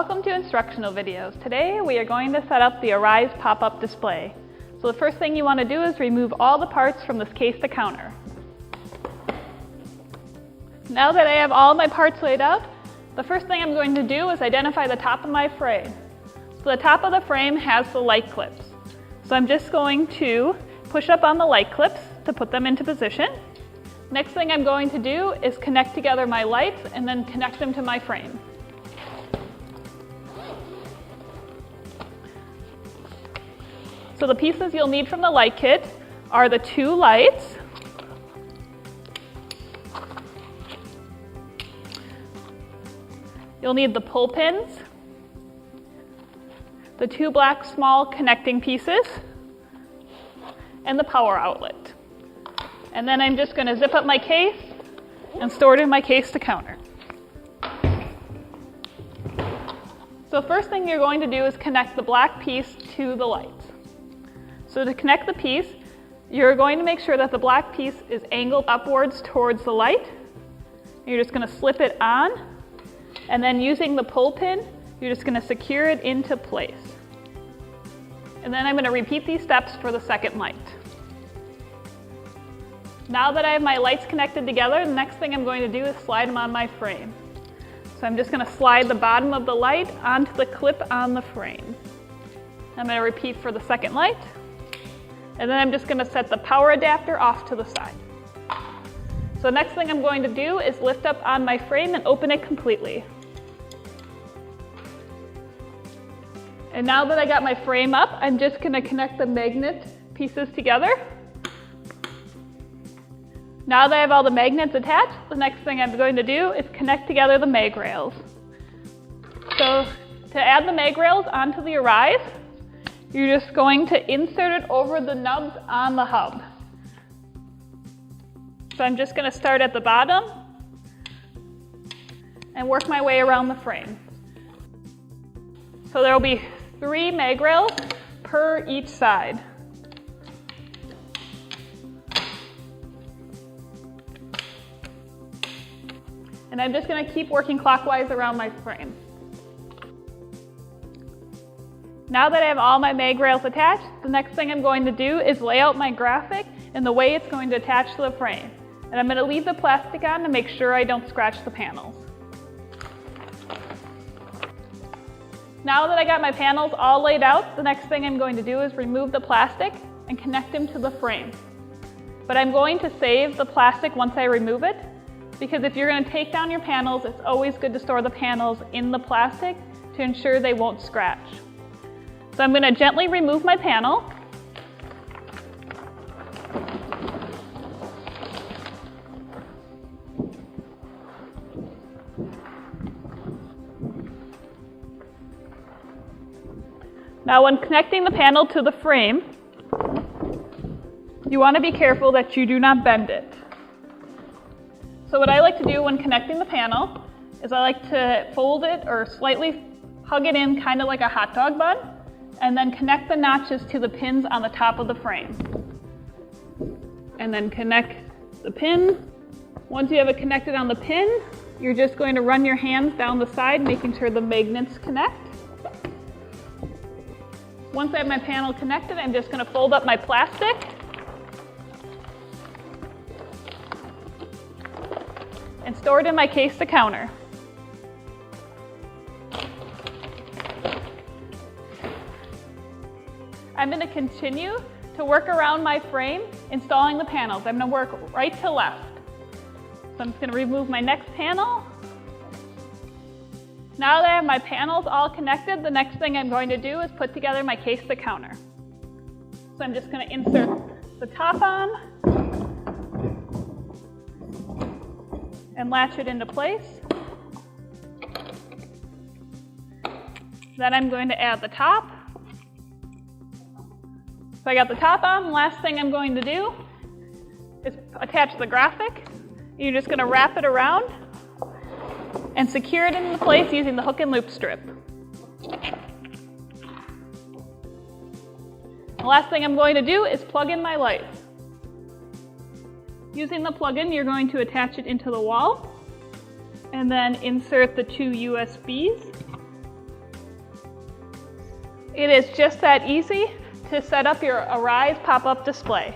Welcome to instructional videos. Today we are going to set up the Arise pop-up display. So the first thing you want to do is remove all the parts from this case to counter. Now that I have all my parts laid out, the first thing I'm going to do is identify the top of my frame. So the top of the frame has the light clips. So I'm just going to push up on the light clips to put them into position. Next thing I'm going to do is connect together my lights and then connect them to my frame. So the pieces you'll need from the light kit are the two lights, you'll need the pull pins, the two black small connecting pieces, and the power outlet. And then I'm just going to zip up my case and store it in my case to counter. So first thing you're going to do is connect the black piece to the lights. So to connect the piece, you're going to make sure that the black piece is angled upwards towards the light. You're just going to slip it on, and then using the pull pin, you're just going to secure it into place. And then I'm going to repeat these steps for the second light. Now that I have my lights connected together, the next thing I'm going to do is slide them on my frame. So I'm just going to slide the bottom of the light onto the clip on the frame. I'm going to repeat for the second light. And then I'm just going to set the power adapter off to the side. So next thing I'm going to do is lift up on my frame and open it completely. And now that I got my frame up, I'm just going to connect the magnet pieces together. Now that I have all the magnets attached, the next thing I'm going to do is connect together the mag rails. So to add the mag rails onto the Arise, you're just going to insert it over the nubs on the hub. So I'm just going to start at the bottom and work my way around the frame. So there will be 3 mag rails per each side. And I'm just going to keep working clockwise around my frame. Now that I have all my mag rails attached, the next thing I'm going to do is lay out my graphic and the way it's going to attach to the frame. And I'm going to leave the plastic on to make sure I don't scratch the panels. Now that I got my panels all laid out, the next thing I'm going to do is remove the plastic and connect them to the frame. But I'm going to save the plastic once I remove it, because if you're going to take down your panels, it's always good to store the panels in the plastic to ensure they won't scratch. So I'm going to gently remove my panel. Now when connecting the panel to the frame, you want to be careful that you do not bend it. So what I like to do when connecting the panel is I like to fold it or slightly hug it in kind of like a hot dog bun, and then connect the notches to the pins on the top of the frame. And then connect the pin. Once you have it connected on the pin, you're just going to run your hands down the side, making sure the magnets connect. Once I have my panel connected, I'm just going to fold up my plastic. And store it in my case to counter. I'm going to continue to work around my frame, installing the panels. I'm going to work right to left. So I'm just going to remove my next panel. Now that I have my panels all connected, the next thing I'm going to do is put together my case to counter. So I'm just going to insert the top on and latch it into place. Then I'm going to add the top. So I got the top on. The last thing I'm going to do is attach the graphic. You're just going to wrap it around and secure it into place using the hook and loop strip. The last thing I'm going to do is plug in my lights. Using the plug-in, you're going to attach it into the wall and then insert the two USBs It is just that easy to set up your Arrive pop-up display.